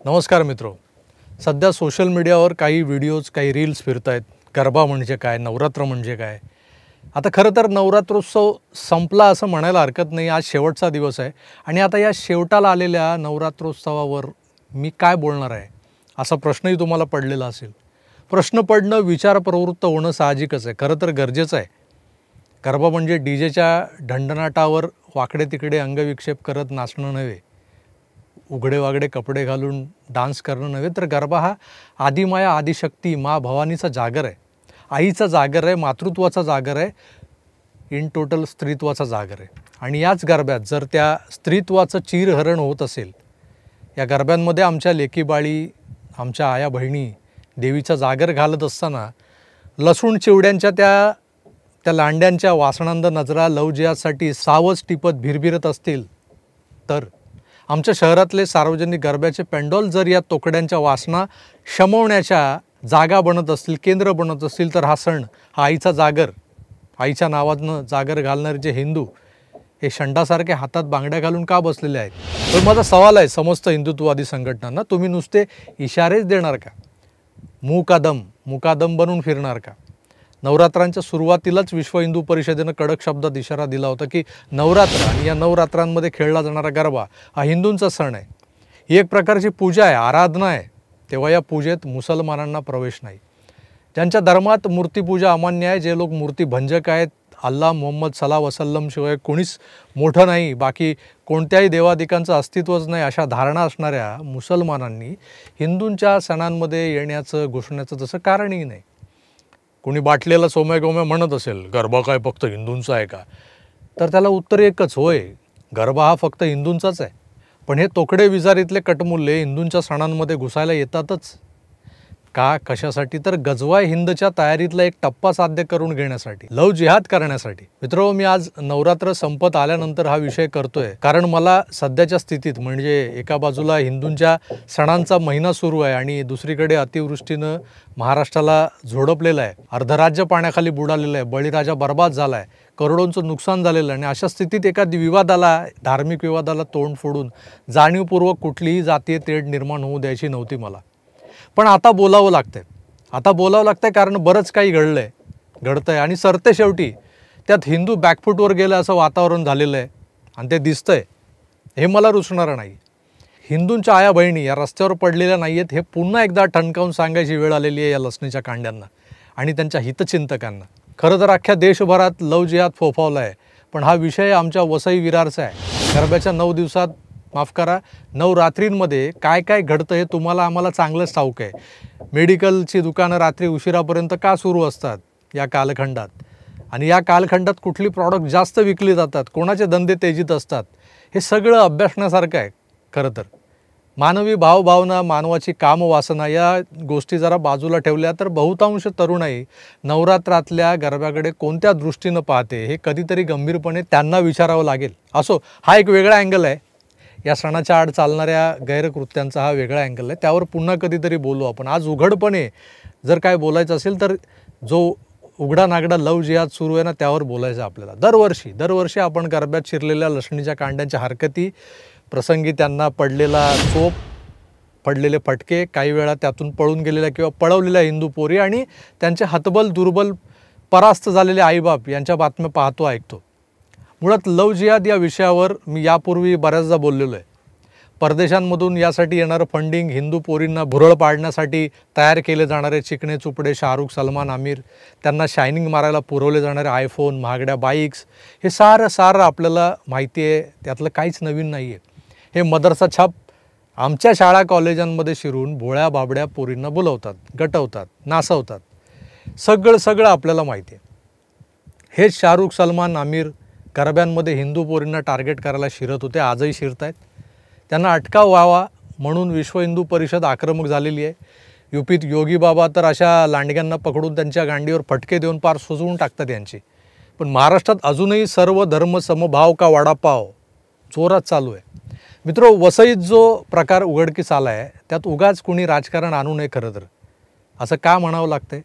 नमस्कार मित्रो. सध्या सोशल मीडियावर काही व्हिडिओज काही रील्स फिरत आहेत. गरबा म्हणजे काय, नवरात्र म्हणजे काय. आता खरं तर नवरात्रोत्सव संपला असं म्हणायला हरकत नाही. आज शेवटचा दिवस आहे आणि आता या शेवटाला आलेल्या नवरात्रोत्सवावर मी काय बोलणार आहे असा प्रश्नही तुम्हाला पडलेला असेल. प्रश्न पडणं, विचार प्रवृत्त होणं साहजिकच आहे, खरं तर गरजेचं आहे. गरबा म्हणजे डीजेच्या ढणढणाटावर वाकडे तिकडे अंगविक्षेप करत नाचणं नव्हे, उघडे वागडे कपडे घालून डान्स करणं नव्हे, तर गरबा हा आदिमाया आदिशक्ती मा भवानीचा जागर आहे, आईचा जागर आहे, मातृत्वाचा जागर आहे, इन टोटल स्त्रीत्वाचा जागर आहे. आणि याच गरब्यात जर त्या स्त्रीत्वाचं चिरहरण होत असेल, या गरब्यांमध्ये आमच्या लेकीबाळी, आमच्या आया बहिणी देवीचा जागर घालत असताना लसूण चिवड्यांच्या त्या लांड्यांच्या वासणांद नजरा लवजियासाठी सावज टिपत भिरभिरत असतील, तर आमच्या शहरातले सार्वजनिक गरब्याचे पेंडॉल जर या तोकड्यांच्या वासना शमवण्याच्या जागा बनत असतील, केंद्र बनत असतील, तर हा सण, हा आईचा जागर, आईच्या नावानं जागर घालणारे जे हिंदू हे शंडासारखे हातात बांगड्या घालून का बसलेले आहेत. तर माझा सवाल आहे समस्त हिंदुत्ववादी संघटनांना, तुम्ही नुसते इशारेच देणार का? मुकादम बनून फिरणार का? नवरात्रांच्या सुरुवातीलाच विश्व हिंदू परिषदेनं कडक शब्दात इशारा दिला होता की नवरात्र आणि या नवरात्रांमध्ये खेळला जाणारा गरबा हा हिंदूंचा सण आहे, ही एक प्रकारची पूजा आहे, आराधना आहे. तेव्हा या पूजेत मुसलमानांना प्रवेश नाही. ज्यांच्या धर्मात मूर्तीपूजा अमान्य आहे, जे लोक मूर्तीभंजक आहेत, अल्लाह मुहम्मद सल्लल्लाहु अलैहि वसल्लम शिवाय कोणीच मोठं नाही, बाकी कोणत्याही देवादिकांचं अस्तित्वच नाही, अशा धारणा असणाऱ्या मुसलमानांनी हिंदूंच्या सणांमध्ये येण्याचं घोषण्याचं तसं कारणही नाही. कोणी बाटलेला सोम्या म्हणत असेल गरबा काय फक्त हिंदूंचा आहे का, तर त्याला उत्तर एकच, होय, गरबा हा फक्त हिंदूंचाच आहे. पण हे तोकडे विजारीतले कटमुल्ले हिंदूंच्या सणांमध्ये घुसायला येतातच का, कशासाठी? तर गजवाय हिंदच्या तयारीतला एक टप्पा साध्य करून घेण्यासाठी, लव जिहाद करण्यासाठी. मित्र, मी आज नवरात्र संपत आल्यानंतर हा विषय करतोय कारण मला सध्याच्या स्थितीत, म्हणजे एका बाजूला हिंदूंच्या सणांचा महिना सुरू आहे आणि दुसरीकडे अतिवृष्टीनं महाराष्ट्राला झोडपलेलं आहे, अर्धराज्य पाण्याखाली बुडालेलं आहे, बळीराजा बर्बाद झाला आहे, करोडोंचं नुकसान झालेलं आहे. आणि अशा स्थितीत एका विवादाला, धार्मिक विवादाला तोंड फोडून जाणीवपूर्वक कुठलीही जातीय तेढ निर्माण होऊ द्यायची नव्हती मला. पण आता बोलावं लागतंय कारण बरंच काही घडतंय आणि सरते शेवटी त्यात हिंदू बॅकफूटवर गेलं असं वातावरण झालेलं आहे आणि ते दिसतंय. हे मला रुचणारं नाही. हिंदूंच्या आया बहिणी या रस्त्यावर पडलेल्या नाही आहेत, हे पुन्हा एकदा ठणकावून सांगायची वेळ आलेली आहे या लसणीच्या कांड्यांना आणि त्यांच्या हितचिंतकांना. खरं तर अख्ख्या देशभरात लव जिहाद फोफावला आहे, पण हा विषय आमच्या वसई विरारचा आहे. गरब्याच्या 9 दिवसात, माफ करा, 9 रात्रींमध्ये काय काय घडतं हे तुम्हाला आम्हाला चांगलंच ठाऊक आहे. मेडिकलची दुकानं रात्री उशिरापर्यंत का सुरू असतात या कालखंडात, आणि या कालखंडात कुठली प्रॉडक्ट जास्त विकली जातात, कोणाचे धंदे तेजीत असतात, हे सगळं अभ्यासण्यासारखं आहे. खरं तर मानवी भावभावना, मानवाची कामवासना या गोष्टी जरा बाजूला ठेवल्या तर बहुतांश तरुणाई नवरात्रातल्या गरब्याकडे कोणत्या दृष्टीनं पाहते हे कधीतरी गंभीरपणे त्यांना विचारावं लागेल. असो, हा एक वेगळा अँगल आहे. या सणाच्या आड चालणाऱ्या गैरकृत्यांचा हा वेगळा अँगल आहे, त्यावर पुन्हा कधीतरी बोलू आपण. आज उघडपणे जर काय बोलायचं असेल तर जो उघडा नागडा लव जिहाद सुरू आहे ना, त्यावर बोलायचं आपल्याला. दरवर्षी आपण गरब्यात शिरलेल्या लसणीच्या कांड्यांच्या हरकती, प्रसंगी त्यांना पडलेला चोप, पडलेले फटके, काही वेळा त्यातून पळून गेलेल्या किंवा पळवलेल्या हिंदू पोरी आणि त्यांचे हतबल दुर्बल परास्त झालेले आईबाप यांच्या बातम्या पाहतो, ऐकतो. मुळात लव जिहाद या विषयावर मी यापूर्वी बऱ्याचदा बोललेलो आहे. परदेशांमधून यासाठी येणारं फंडिंग, हिंदू पोरींना भुरळ पाडण्यासाठी तयार केले जाणारे चिकणे चुपडे शाहरुख, सलमान, आमिर, त्यांना शायनिंग मारायला पुरवले जाणारे आयफोन, महागड्या बाईक्स, हे सारं आपल्याला माहिती आहे. त्यातलं काहीच नवीन नाही आहे. हे मदरसा छाप आमच्या शाळा कॉलेजांमध्ये शिरून भोळ्या बाबड्या पोरींना बोलवतात, गटवतात, नाचवतात. सगळं आपल्याला माहिती आहे. हेच शाहरुख, सलमान, आमिर गरब्यांमध्ये हिंदू पोरींना टार्गेट करायला शिरत होते, आजही शिरत आहेत. त्यांना अटकाव व्हावा म्हणून विश्व हिंदू परिषद आक्रमक झालेली आहे. युपीत योगी बाबा तर अशा लांडग्यांना पकडून त्यांच्या गांडीवर फटके देऊन पार सुजवून टाकतात यांची. पण महाराष्ट्रात अजूनही सर्व धर्म समभाव का वडापाव जोरात चालू आहे. मित्रो, वसईत जो प्रकार उघडकीस आला आहे त्यात उगाच कुणी राजकारण आणू नये. खरं तर असं का म्हणावं लागतंय?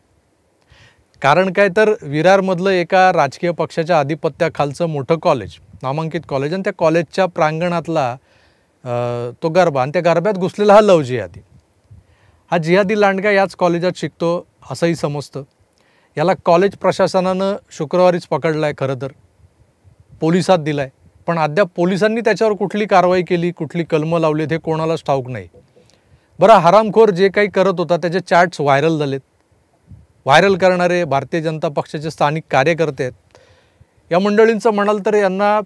कारण काय तर विरारमधलं एका राजकीय पक्षाच्या आधिपत्याखालचं मोठं कॉलेज, नामांकित कॉलेज, आणि त्या कॉलेजच्या प्रांगणातला तो गरबा, आणि त्या गरब्यात घुसलेला हा लव जिहादी. हा जिहादी लांडगा याच कॉलेजात शिकतो असंही समजतं. याला कॉलेज प्रशासनानं शुक्रवारीच पकडला आहे, खरं तर पोलिसात दिला आहे. पण अद्याप पोलिसांनी त्याच्यावर कुठली कारवाई केली, कुठली कलमं लावलीत हे कोणालाच ठाऊक नाही. बरं, हरामखोर जे काही करत होता त्याचे चॅट्स व्हायरल झालेत. व्हायरल करणारे भारतीय जनता पक्षाचे स्थानिक कार्यकर्ते आहेत. या मंडळींचं म्हणाल तर यांना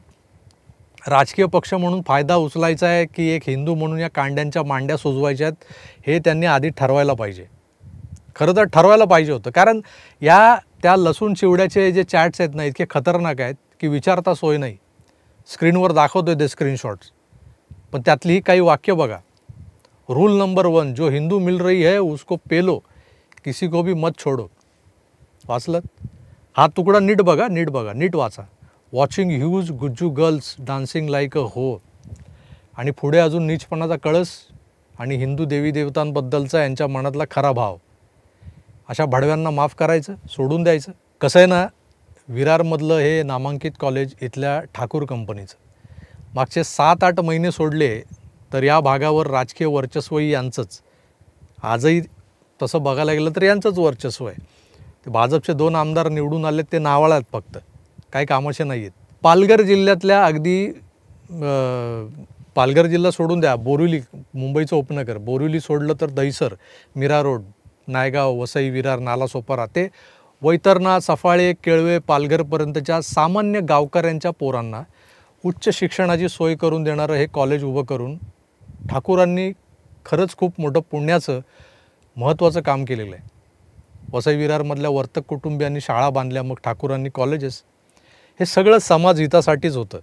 राजकीय पक्ष म्हणून फायदा उचलायचा आहे की एक हिंदू म्हणून या कांड्यांच्या मांड्या सुजवायच्या आहेत, हे त्यांनी आधी ठरवायला पाहिजे. खरं तर ठरवायला पाहिजे होतं, कारण त्या लसूण चिवड्याचे जे चॅट्स आहेत ना, इतके खतरनाक आहेत की विचारता सोय नाही. स्क्रीनवर दाखवतोय ते स्क्रीनशॉट्स, पण त्यातलीही काही वाक्य बघा. रूल नंबर 1, जो हिंदू मिल रही है उसको पेलो, किसी को भी मत छोडो. वाचलं? हा तुकडा नीट बघा, नीट वाचा. Watching huge Gujju girls dancing like a हो. आणि पुढे अजून नीचपणाचा कळस आणि हिंदू देवी देवतांबद्दलचा यांच्या मनातला खरा भाव. अशा भडव्यांना माफ करायचं, सोडून द्यायचं. कसं आहे ना, विरारमधलं हे नामांकित कॉलेज इथल्या ठाकूर कंपनीचं. मागचे 7-8 महिने सोडले तर या भागावर राजकीय वर्चस्वही यांचंच. आजही तसं बघायला गेलं तर यांचंच वर्चस्व आहे. ते भाजपचे 2 आमदार निवडून आलेत, ते नावाळा आहेत फक्त, काही कामाचे नाही आहेत. पालघर जिल्ह्यातल्या अगदी पालघर जिल्हा सोडून द्या, बोरिवली, मुंबईचं उपनगर, बोरिवली सोडलं तर दहिसर, मीरा रोड, नायगाव, वसई, विरार, नालासोपारा ते वैतरणा, सफाळे, केळवे, पालघरपर्यंतच्या सामान्य गावकऱ्यांच्या पोरांना उच्च शिक्षणाची सोय करून देणारं हे कॉलेज उभं करून ठाकूरांनी खरंच खूप मोठं पुण्याचं महत्त्वाचं काम केलेलं आहे. वसई विरारमधल्या वर्तक कुटुंबियांनी शाळा बांधल्या, मग ठाकूरांनी कॉलेजेस. हे सगळं समाज हितासाठीच होतं,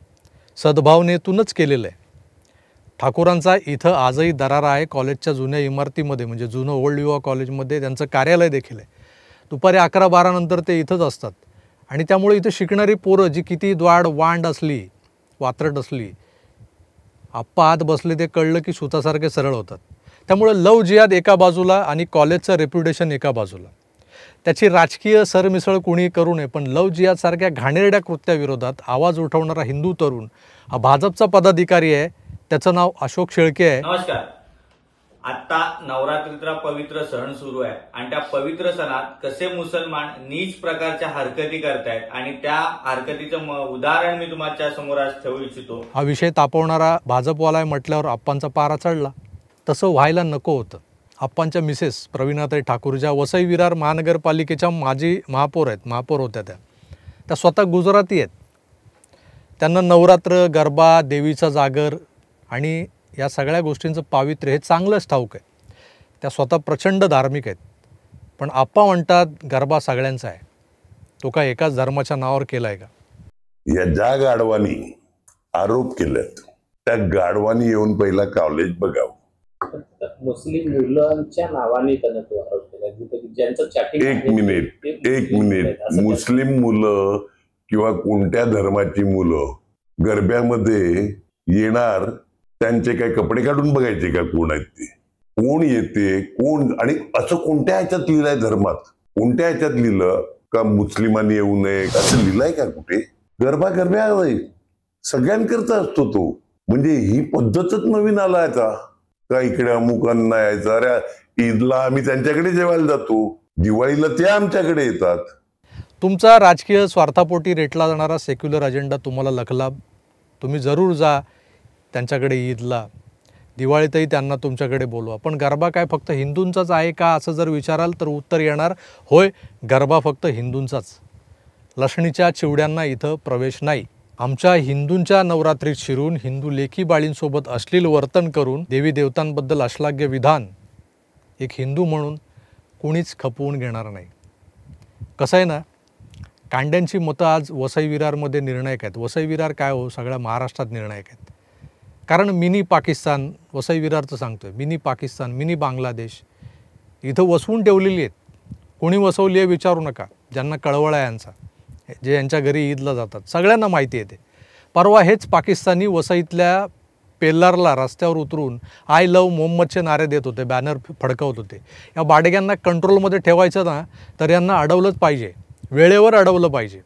सद्भावनेतूनच केलेलं आहे. ठाकूरांचा इथं आजही दरारा आहे. कॉलेजच्या जुन्या इमारतीमध्ये, म्हणजे जुनं ओल्ड युवा कॉलेजमध्ये त्यांचं कार्यालय देखील आहे. दुपारी 11-12 नंतर ते इथंच असतात. आणि त्यामुळे इथं शिकणारी पोरं जी किती वांड असली, वात्रट असली, आप्पा आत बसले ते कळलं की सुतासारखे सरळ होतात. त्यामुळे लव जिहाद एका बाजूला आणि कॉलेजचं रेप्युटेशन एका बाजूला. त्याची राजकीय सरमिसळ कोणी करू नये, पण लव जिहादसारख्या घाणेरड्या कृत्याविरोधात आवाज उठवणारा हिंदू तरुण हा भाजपचा पदाधिकारी आहे. त्याचं नाव अशोक शेळके आहे. नमस्कार. आता नवरात्रीचा पवित्र सण सुरू आहे आणि त्या पवित्र सणात कसे मुसलमान नीच प्रकारच्या हरकती करतायत आणि त्या हरकतीचं उदाहरण मी तुमच्या समोर आज ठेवू इच्छितो. हा विषय तापवणारा भाजपवाला म्हटल्यावर आप्पांचा पारा चढला. तसं व्हायला नको होतं. आप्पांच्या मिसेस प्रवीणाताई ठाकूर, ज्या वसई विरार महानगरपालिकेच्या माजी महापौर होत्या, त्या स्वतः गुजराती आहेत. त्यांना नवरात्र, गरबा, देवीचा जागर आणि या सगळ्या गोष्टींचं पावित्र्य हे चांगलंच ठाऊक आहे. त्या स्वतः प्रचंड धार्मिक आहेत. पण आप्पा म्हणतात गरबा सगळ्यांचा आहे. तो काय एकाच धर्माच्या नावावर केलाय का? या ज्या गाढवानी आरोप केलेत त्या गाढवानी येऊन पहिला कॉलेज बघावं. मुस्लिम मुलांच्या नावाने त्यांना तो आरोप केला, ज्यांचं चॅटिंग. एक मिनिट मुस्लिम मुलं किंवा कोणत्या धर्माची मुलं गरब्यामध्ये येणार, त्यांचे काय कपडे काढून बघायचे का कोण आहेत ते, कोण येते, कोण, आणि असं कोणत्या ह्याच्यात लिहिलंय धर्मात? कोणत्या ह्याच्यात लिहिलं का मुस्लिमांनी येऊ नये असं लिहिलंय का कुठे? गरबा सगळ्यांकरता असतो तो. म्हणजे ही पद्धतच नवीन आला आता का इकडे अमुकांना यायचं. अरे ईदला आम्ही त्यांच्याकडे जेवायला जातो, दिवाळीला ते आमच्याकडे येतात. तुमचा राजकीय स्वार्थापोटी रेटला जाणारा सेक्युलर अजेंडा तुम्हाला लखला, तुम्ही जरूर जा त्यांच्याकडे ईदला, दिवाळीतही त्यांना तुमच्याकडे बोलवा. पण गरबा काय फक्त हिंदूंचाच आहे का असं जर विचाराल तर उत्तर येणार, होय, गरबा फक्त हिंदूंचाच. लसणीच्या चिवड्यांना इथं प्रवेश नाही. आमच्या हिंदूंच्या नवरात्रीत शिरून हिंदू लेकी बाळींसोबत अश्लील वर्तन करून देवी देवतांबद्दल अश्लाघ्य विधान एक हिंदू म्हणून कोणीच खपवून घेणार नाही. कसं आहे ना, कांड्यांची मतं आज वसई विरारमध्ये निर्णायक आहेत. वसई विरार काय हो, सगळ्या महाराष्ट्रात निर्णायक आहेत. कारण मिनी पाकिस्तान, वसई विरारचं सांगतोय, मिनी पाकिस्तान, मिनी बांगलादेश इथं वसवून ठेवलेली आहेत. कोणी वसवली आहे विचारू नका, ज्यांना कळवळा आहे यांचा, जे यांच्या घरी ईदला जातात, सगळ्यांना माहिती आहे ते. परवा हेच पाकिस्तानी वसईतल्या पेल्लारला रस्त्यावर उतरून आय लव्ह मोहम्मदचे नारे देत होते, बॅनर फडकवत होते. या बाडग्यांना कंट्रोलमध्ये ठेवायचं ना, तर यांना अडवलंच पाहिजे, वेळेवर अडवलं पाहिजे.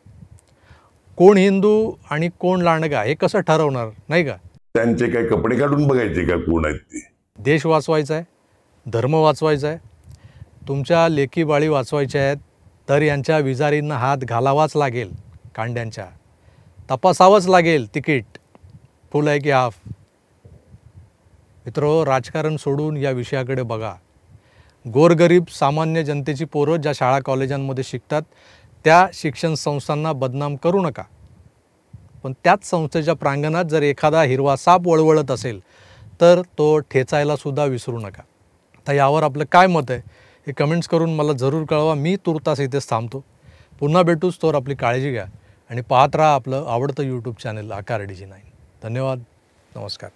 कोण हिंदू आणि कोण लांडगा हे कसं ठरवणार, नाही का? त्यांचे काय कपडे काढून बघायचे का कोण आहेत ते? देश वाचवायचा आहे, धर्म वाचवायचा आहे, तुमच्या लेकी बाळी वाचवायच्या आहेत, तर यांच्या विजारींना हात घालावाच लागेल. कांड्यांच्या तपासावंच लागेल तिकीट फुल आहे की हाफ. मित्रो, राजकारण सोडून या विषयाकडे बघा. गोरगरीब सामान्य जनतेची पोरं ज्या शाळा कॉलेजांमध्ये शिकतात त्या शिक्षण संस्थांना बदनाम करू नका. पण त्याच संस्थेच्या प्रांगणात जर एखादा हिरवा साप वळवळत असेल तर तो ठेचायला सुद्धा विसरू नका. आता यावर आपलं काय मत आहे हे कमेंट्स करून मला जरूर कळवा. मी तुर्तास इथेच थांबतो. पुन्हा भेटूच. तोवर आपली काळजी घ्या आणि पाहत राहा आपलं आवडतं यूट्यूब चॅनल आकार DG9. धन्यवाद. नमस्कार.